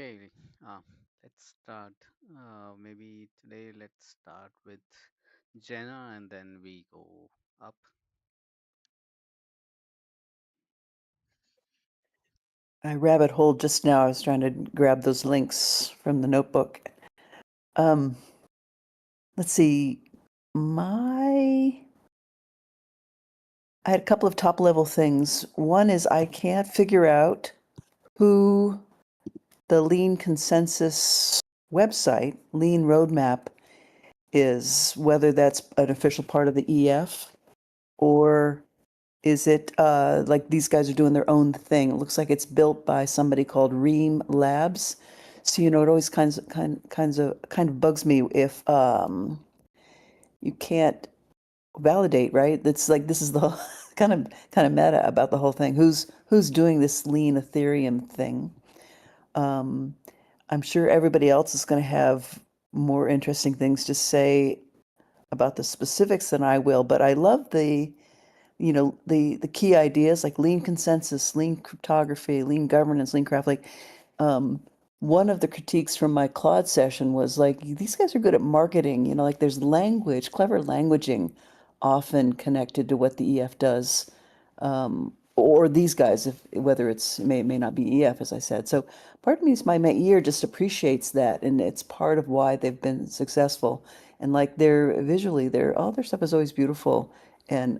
Okay, uh, let's start. Maybe today let's start with Jenna and then we go up. I rabbit holed just now. I was trying to grab those links from the notebook. Um, let's see. My I had a couple of top level things. One is I can't figure out who the Lean Consensus website, Lean Roadmap, is, whether that's an official part of the EF or is it like these guys are doing their own thing? It looks like it's built by somebody called Ream Labs. So it always kind of bugs me if you can't validate, right? It's like this is the kind of meta about the whole thing. Who's doing this lean Ethereum thing? Um, I'm sure everybody else is going to have more interesting things to say about the specifics than I will, but I love the key ideas like lean consensus, lean cryptography, lean governance, lean craft. Like um, one of the critiques from my Claude session was like, these guys are good at marketing, like there's language, clever languaging often connected to what the EF does. Or these guys, if whether it's may not be EF, as I said. So part of me is my ear just appreciates that, and it's part of why they've been successful. And like they're visually, all their stuff is always beautiful, and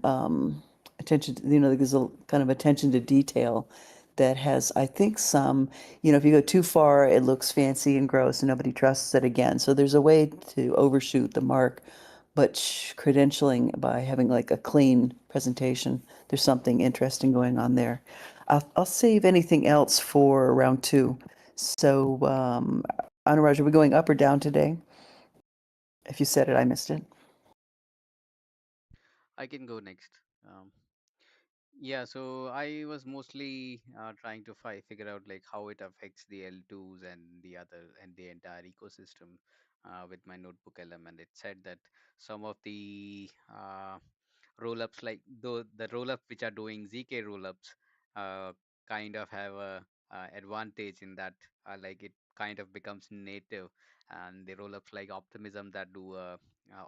attention to, there's a kind of attention to detail that has, I think, some, if you go too far, it looks fancy and gross and nobody trusts it again. So there's a way to overshoot the mark, but credentialing by having like a clean presentation, there's something interesting going on there. I'll save anything else for round two. So, Anuraj, are we going up or down today? If you said it, I missed it. I can go next. Yeah, so I was mostly trying to figure out like how it affects the L2s and the entire ecosystem with my notebook element. It said that some of the rollups, like the rollup which are doing ZK rollups, uh, kind of have a advantage in that like it kind of becomes native, and the rollups like Optimism that do a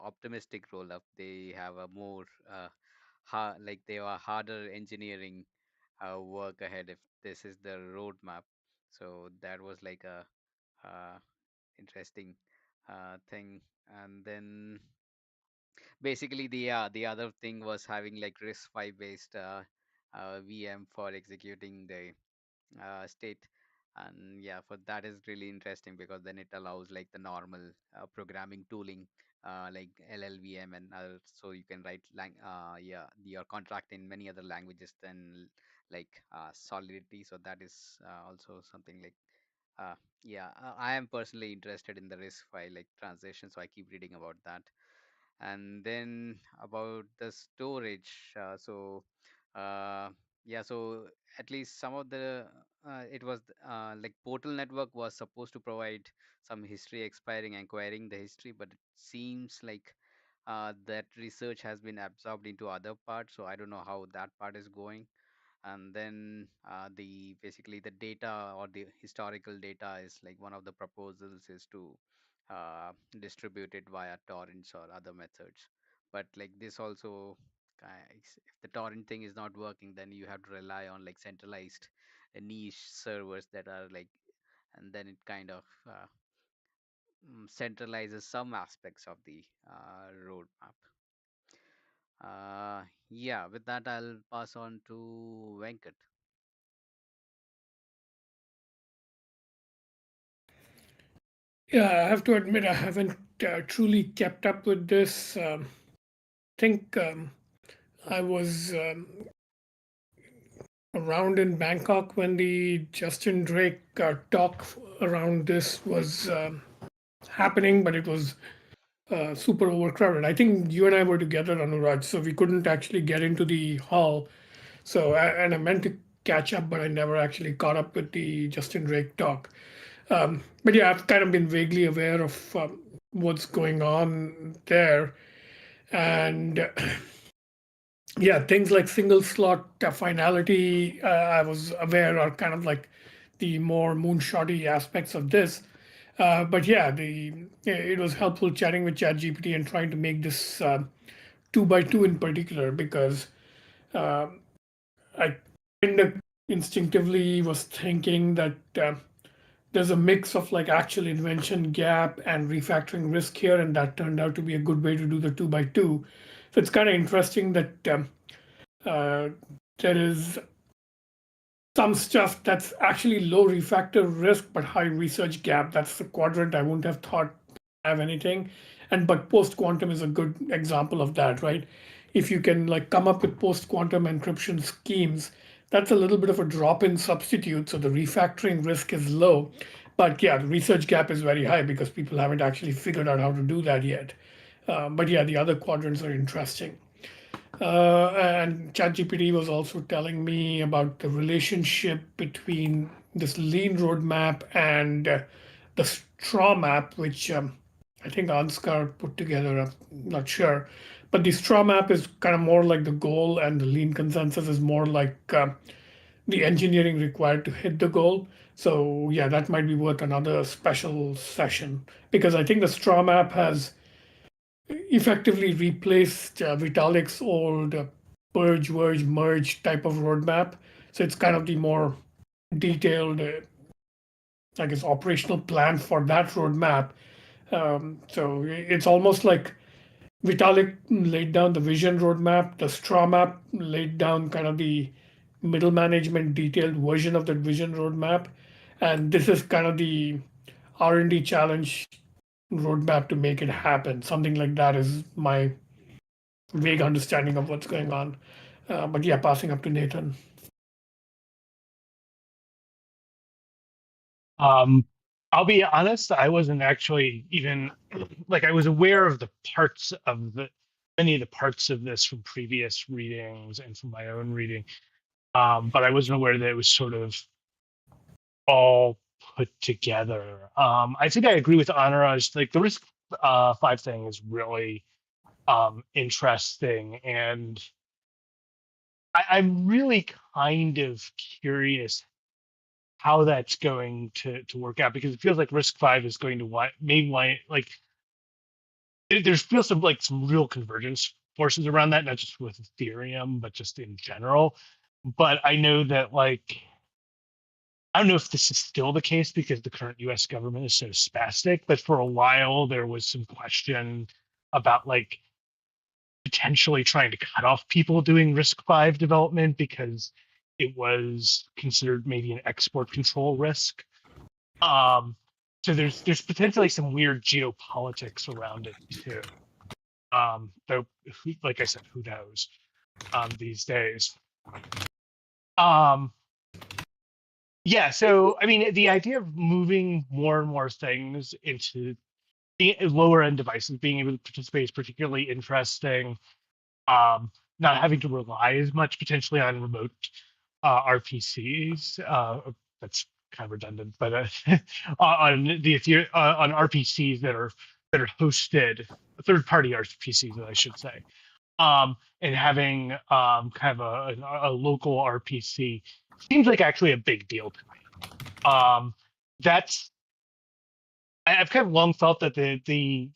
optimistic rollup, they have a more like they are harder engineering work ahead if this is the roadmap. So that was like a interesting thing. And then basically the other thing was having like RISC-V based VM for executing the state. And yeah, for that is really interesting because then it allows like the normal programming tooling like LLVM and so you can write your contract in many other languages than like Solidity. So that is also something like I am personally interested in the RISC-V like transition, so I keep reading about that. And then about the storage, uh, yeah, so at least some of the it was like Portal Network was supposed to provide some history expiring and querying the history, but it seems like that research has been absorbed into other parts, so I don't know how that part is going. And then the basically the data or the historical data is like one of the proposals is to distribute it via torrents or other methods. But like this also if the torrent thing is not working, then you have to rely on like centralized niche servers that are like, and then it kind of centralizes some aspects of the roadmap. Yeah, with that I'll pass on to Venkat. Yeah, I have to admit I haven't truly kept up with this. Think I was around in Bangkok when the Justin Drake talk around this was happening, but it was super overcrowded. I think you and I were together, Anuraj, so we couldn't actually get into the hall. So, and I meant to catch up, but I never actually caught up with the Justin Drake talk. But yeah, I've kind of been vaguely aware of what's going on there. And yeah, things like single slot finality, I was aware are kind of like the more moonshotty aspects of this. But yeah, it was helpful chatting with ChatGPT and trying to make this two by two in particular, because I kind of instinctively was thinking that there's a mix of like actual invention gap and refactoring risk here, and that turned out to be a good way to do the two by two. So it's kind of interesting that uh, there is some stuff that's actually low refactor risk but high research gap. That's the quadrant I wouldn't have thought have anything. And but post quantum is a good example of that, right? If you can like come up with post quantum encryption schemes, that's a little bit of a drop in substitute. So the refactoring risk is low. But yeah, the research gap is very high because people haven't actually figured out how to do that yet. But yeah, the other quadrants are interesting. And ChatGPT was also telling me about the relationship between this lean roadmap and the straw map, which I think Ansgar put together. I'm not sure. But the straw map is kind of more like the goal, and the lean consensus is more like the engineering required to hit the goal. So, yeah, that might be worth another special session, because I think the straw map has effectively replaced Vitalik's old purge, verge, merge type of roadmap. So it's kind of the more detailed, I guess, operational plan for that roadmap. So it's almost like Vitalik laid down the vision roadmap, the straw map laid down kind of the middle management detailed version of that vision roadmap, and this is kind of the R&D challenge roadmap to make it happen. Something like that is my vague understanding of what's going on. But yeah, passing up to Nathan. Um, I'll be honest, I wasn't actually even like I was aware of the parts of the many of the parts of this from previous readings and from my own reading. But I wasn't aware that it was sort of all put together. I think I agree with Anuraj. Like the risk five thing is really interesting, and I'm really kind of curious how that's going to work out, because it feels like risk five is going to maybe why like there's feels some real convergence forces around that, not just with Ethereum, but just in general. But I know that like I don't know if this is still the case because the current US government is so spastic, but for a while there was some question about like potentially trying to cut off people doing risk five development because it was considered maybe an export control risk. Um, so there's potentially some weird geopolitics around it too. Though, like I said, who knows these days. Um, yeah, so I mean, the idea of moving more and more things into the lower end devices, being able to participate is particularly interesting. Not having to rely as much potentially on remote RPCs. That's kind of redundant, but on on RPCs that are hosted, third party RPCs, I should say, and having kind of a local RPC seems like actually a big deal to me. That's I've kind of long felt that the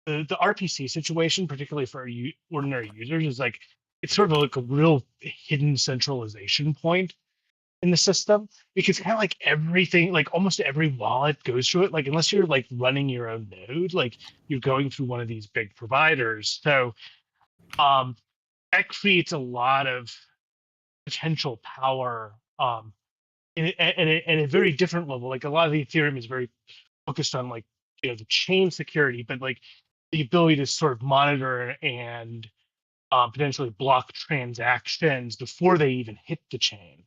RPC situation, particularly for ordinary users, is like it's sort of like a real hidden centralization point in the system, because kind of like everything, like almost every wallet goes through it. Like unless you're like running your own node, like you're going through one of these big providers. So um, that creates a lot of potential power at a very different level. Like a lot of the Ethereum is very focused on like the chain security, but like the ability to sort of monitor and potentially block transactions before they even hit the chain.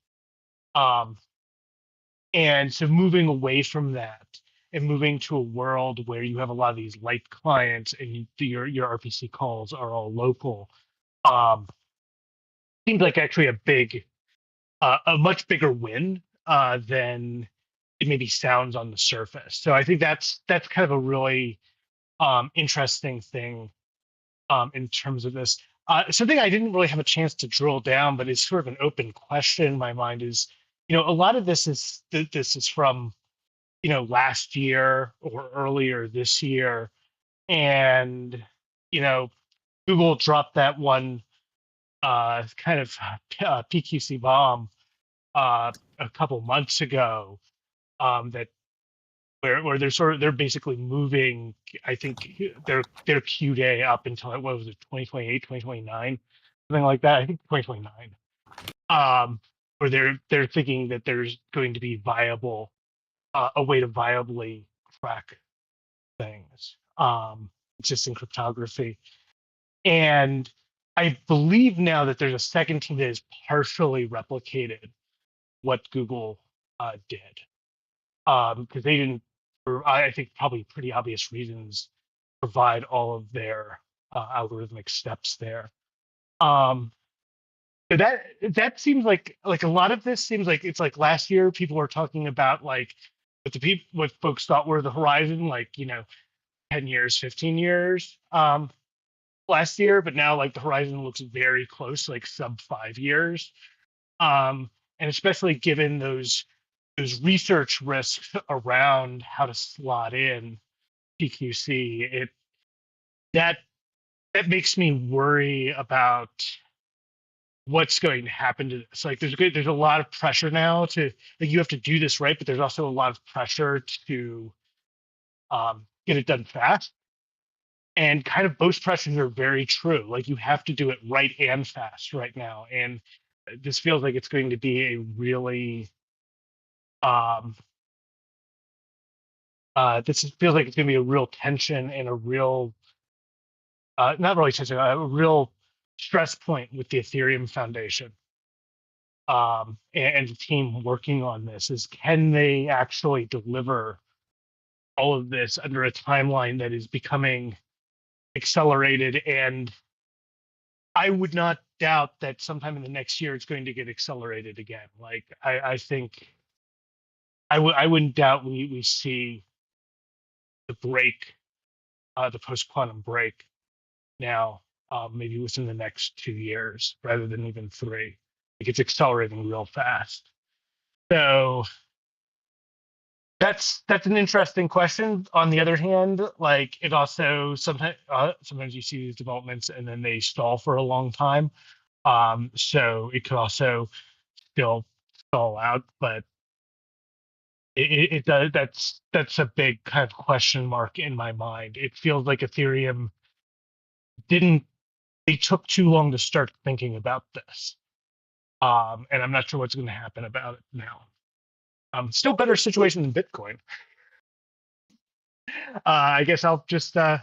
Um, and so moving away from that and moving to a world where you have a lot of these light clients and your RPC calls are all local um, seems like actually a much bigger win than it maybe sounds on the surface. So I think that's kind of a really interesting thing in terms of this. Something I didn't really have a chance to drill down, but is sort of an open question in my mind is a lot of this is from last year or earlier this year, and you know Google dropped that one kind of PQC bomb a couple months ago, that where they're basically moving, I think, their Q day up until, what was it, 2028, 2029, something like that. I think 2029. Where they're thinking that there's going to be a way to viably track things, just in cryptography. And I believe now that there's a second team that has partially replicated what Google did, because they didn't, for I think probably pretty obvious reasons, provide all of their algorithmic steps there. Um, so that seems like a lot of this seems like it's like last year people were talking about like what folks thought were the horizon, like 10 years, 15 years last year, but now like the horizon looks very close, like sub 5 years. And especially given those research risks around how to slot in PQC, that that makes me worry about what's going to happen to this. Like there's a lot of pressure now to, like, you have to do this right, but there's also a lot of pressure to get it done fast. And kind of both pressures are very true. Like you have to do it right and fast right now. And this feels like it's going to be a really um, this feels like it's going to be a real tension and a real not really tension, a real stress point with the Ethereum Foundation, and the team working on this, is can they actually deliver all of this under a timeline that is becoming accelerated. And I would not doubt that sometime in the next year it's going to get accelerated again. Like I think I wouldn't doubt we see the break, the post quantum break now, maybe within the next 2 years rather than even three. Like it's accelerating real fast. So that's an interesting question. On the other hand, like it also sometimes you see these developments and then they stall for a long time. So it could also still stall out, but it does. That's a big kind of question mark in my mind. It feels like Ethereum didn't. They took too long to start thinking about this, and I'm not sure what's going to happen about it now. Still better situation than Bitcoin. I guess I'll just time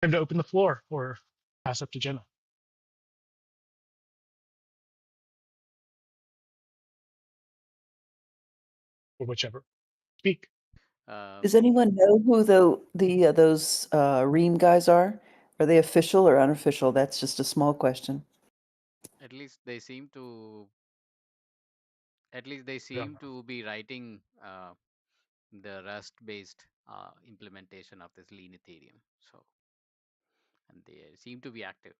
to open the floor or pass up to Jenna or whichever. Speak. Um, Does anyone know who those Ream guys are? Are they official or unofficial? That's just a small question. at least they seem to at least they Yeah. seem to be writing the Rust based implementation of this lean Ethereum. So, and they seem to be active.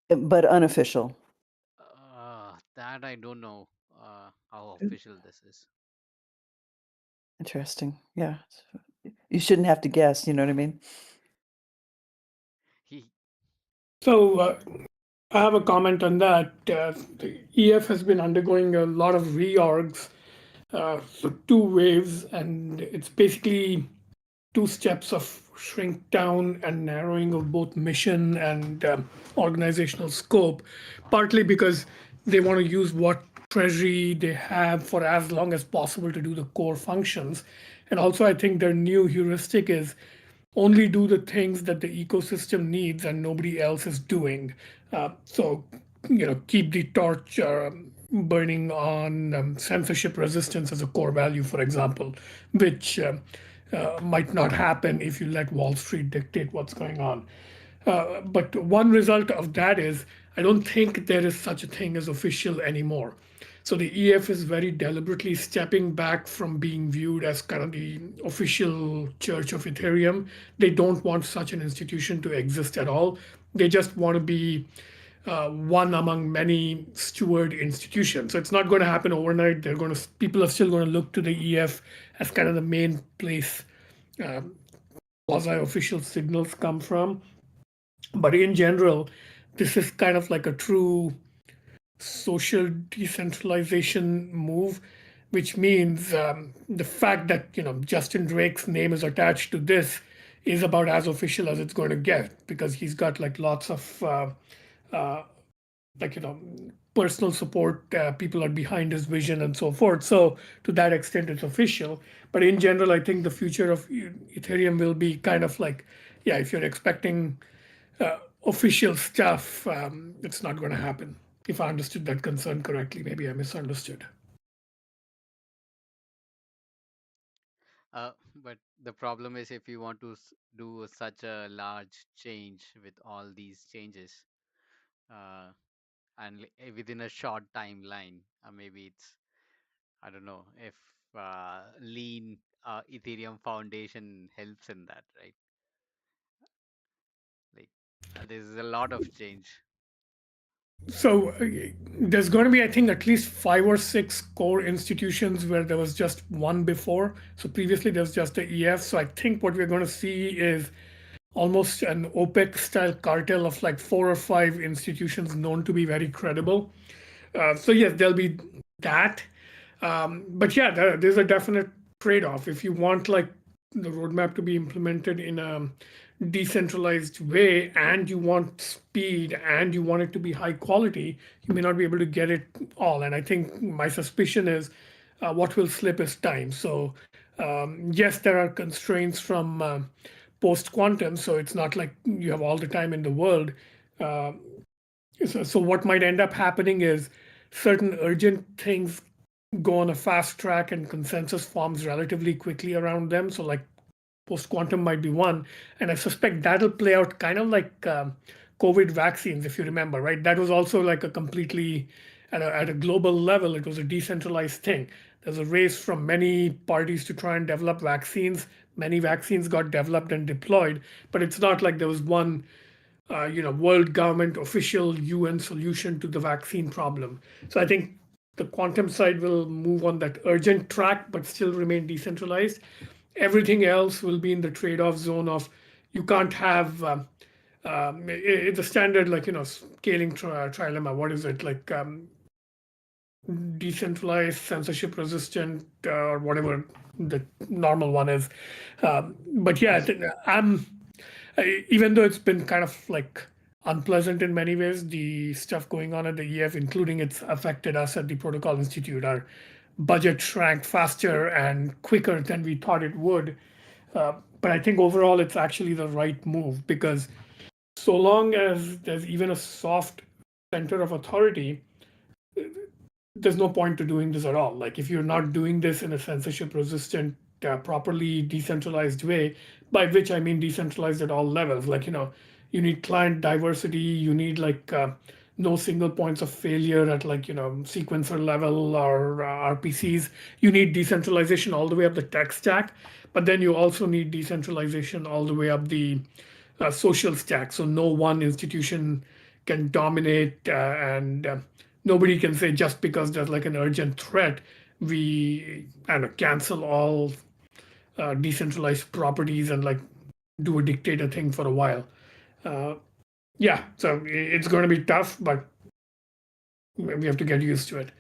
But unofficial. That I don't know how official this is. Interesting. Yeah. You shouldn't have to guess, you know what I mean? He So I have a comment on that. The EF has been undergoing a lot of reorgs, so two waves, and it's basically two steps of shrink down and narrowing of both mission and organizational scope, partly because they want to use what treasury they have for as long as possible to do the core functions. And also, I think their new heuristic is only do the things that the ecosystem needs and nobody else is doing. So, keep the torch burning on censorship resistance as a core value, for example, which might not happen if you let Wall Street dictate what's going on. But one result of that is I don't think there is such a thing as official anymore. So the EF is very deliberately stepping back from being viewed as kind of the official church of Ethereum. They don't want such an institution to exist at all. They just want to be one among many steward institutions. So it's not going to happen overnight. People are still going to look to the EF as kind of the main place quasi-official signals come from. But in general, this is kind of like a true social decentralization move, which means the fact that Justin Drake's name is attached to this is about as official as it's going to get because he's got like lots of like personal support. People are behind his vision and so forth. So to that extent, it's official. But in general, I think the future of Ethereum will be kind of like, yeah, if you're expecting official stuff, it's not going to happen. If I understood that concern correctly, maybe I misunderstood. But the problem is if you want to do such a large change with all these changes, uh, and within a short timeline, maybe it's, I don't know if lean Ethereum Foundation helps in that, right? Like, there's a lot of change. So there's going to be, I think, at least 5 or 6 core institutions where there was just one before. So previously there was just the EF. So I think what we're going to see is almost an OPEC style cartel of like 4 or 5 institutions known to be very credible. So yes, there'll be that. But yeah, there's a definite trade-off. If you want like the roadmap to be implemented in a decentralized way and you want speed and you want it to be high quality, you may not be able to get it all. And I think my suspicion is what will slip is time. So yes, there are constraints from post quantum. So it's not like you have all the time in the world. So what might end up happening is certain urgent things go on a fast track and consensus forms relatively quickly around them. So like post quantum might be one, and I suspect that'll play out kind of like COVID vaccines, if you remember, right? That was also like a completely at a global level, it was a decentralized thing. There's a race from many parties to try and develop vaccines. Many vaccines got developed and deployed, but it's not like there was one world government official UN solution to the vaccine problem. So I think the quantum side will move on that urgent track, but still remain decentralized. Everything else will be in the trade-off zone of you can't have it's a standard like scaling trilemma. What is it like? Decentralized, censorship resistant, or whatever the normal one is. But yeah, I'm even though it's been kind of like unpleasant in many ways, the stuff going on at the EF, including it's affected us at the Protocol Institute, our budget shrank faster and quicker than we thought it would. But I think overall it's actually the right move because so long as there's even a soft center of authority, there's no point to doing this at all. Like if you're not doing this in a censorship resistant, properly decentralized way, by which I mean decentralized at all levels, like, you need client diversity, you need like no single points of failure at like, sequencer level or RPCs. You need decentralization all the way up the tech stack, but then you also need decentralization all the way up the social stack. So no one institution can dominate, and nobody can say just because there's like an urgent threat, we cancel all decentralized properties and like do a dictator thing for a while. Uh, yeah, so it's going to be tough, but we have to get used to it.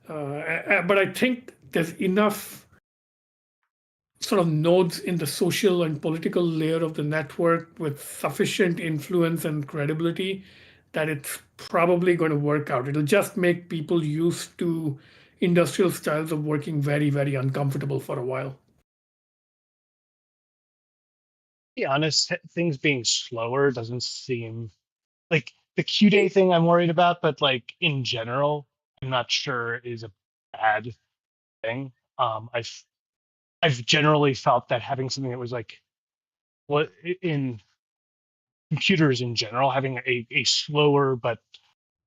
But I think there's enough sort of nodes in the social and political layer of the network with sufficient influence and credibility that it's probably going to work out. It'll just make people used to industrial styles of working very, very uncomfortable for a while. Be honest, things being slower doesn't seem like the Q day thing I'm worried about, but like in general, I'm not sure is a bad thing. I've generally felt that having something that was like what in computers in general, having a slower but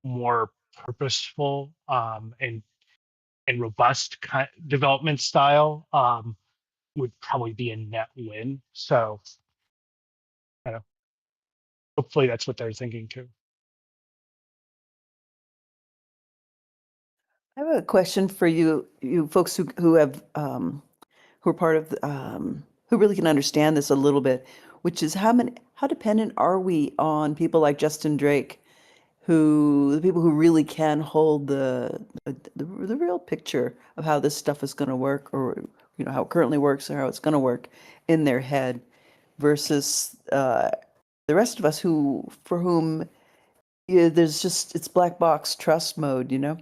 more purposeful and robust development style would probably be a net win. So I don't know, hopefully that's what they're thinking too. I have a question for you, you folks who have who are part of who really can understand this a little bit, which is how dependent are we on people like Justin Drake, the people who really can hold the real picture of how this stuff is going to work, or how it currently works or how it's going to work in their head, versus the rest of us who for whom there's just it's black box trust mode, you know.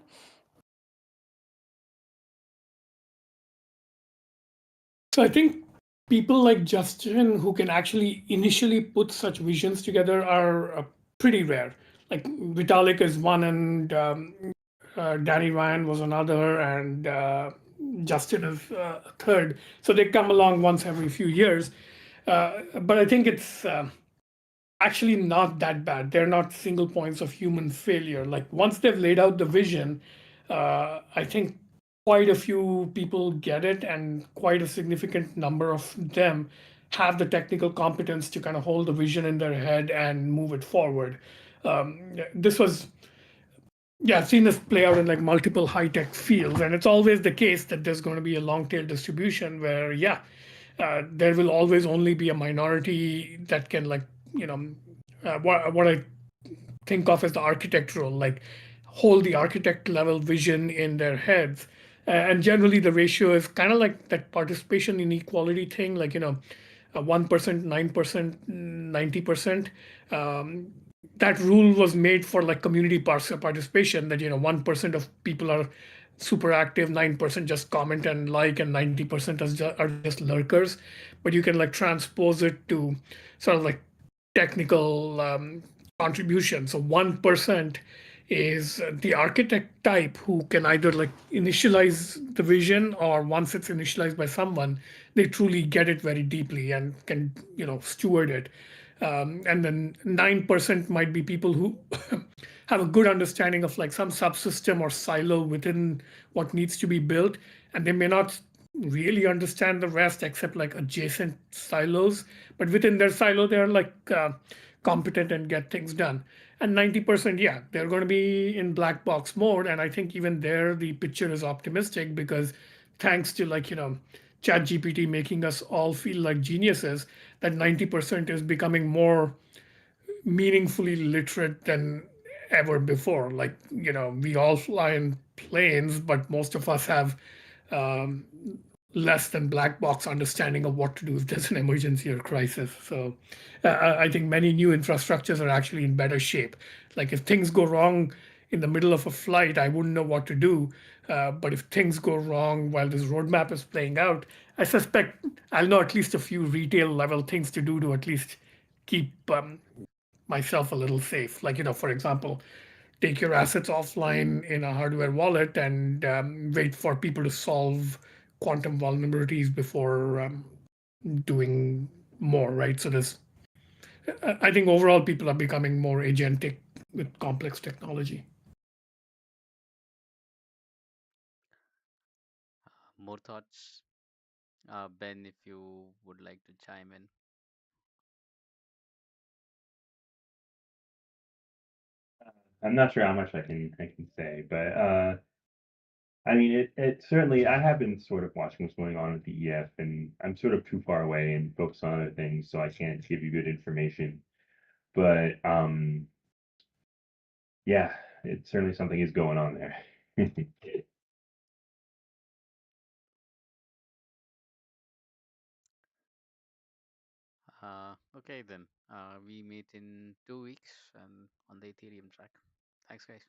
So I think people like Justin who can actually initially put such visions together are pretty rare. Like Vitalik is one, and Danny Ryan was another, and Justin is a third. So they come along once every few years. But I think it's actually not that bad. They're not single points of human failure. Like once they've laid out the vision, I think quite a few people get it, and quite a significant number of them have the technical competence to kind of hold the vision in their head and move it forward. This was, yeah, I've seen this play out in like multiple high tech fields, and it's always the case that there's going to be a long tail distribution where, yeah, there will always only be a minority that can, like, you know, what I think of as the architectural, like hold the architect level vision in their heads. And generally, the ratio is kind of like that participation inequality thing, like, 1%, 9%, 90%. That rule was made for like community participation, that 1% of people are super active, 9% just comment and like, and 90% are just lurkers. But you can like transpose it to sort of like technical contribution. So 1% is the architect type who can either like initialize the vision, or once it's initialized by someone, they truly get it very deeply and can steward it. And then 9% might be people who have a good understanding of like some subsystem or silo within what needs to be built, and they may not really understand the rest except like adjacent silos, but within their silo they're like competent and get things done. And 90%, yeah, they're going to be in black box mode. And I think even there the picture is optimistic, because thanks to like chat gpt making us all feel like geniuses, that 90% is becoming more meaningfully literate than ever before. Like, we all fly in planes, but most of us have um, less than black box understanding of what to do if there's an emergency or crisis. So I think many new infrastructures are actually in better shape. Like if things go wrong in the middle of a flight, I wouldn't know what to do. But if things go wrong while this roadmap is playing out, I suspect I'll know at least a few retail level things to do to at least keep myself a little safe. Like, for example, take your assets offline in a hardware wallet and wait for people to solve quantum vulnerabilities before doing more, right? So I think overall people are becoming more agentic with complex technology. More thoughts, Ben, if you would like to chime in. I'm not sure how much I can say, but I mean, it certainly. I have been sort of watching what's going on with the EF, and I'm sort of too far away and focused on other things, so I can't give you good information. But yeah, it certainly something is going on there. Okay then. We meet in 2 weeks and on the Ethereum track. Thanks, guys.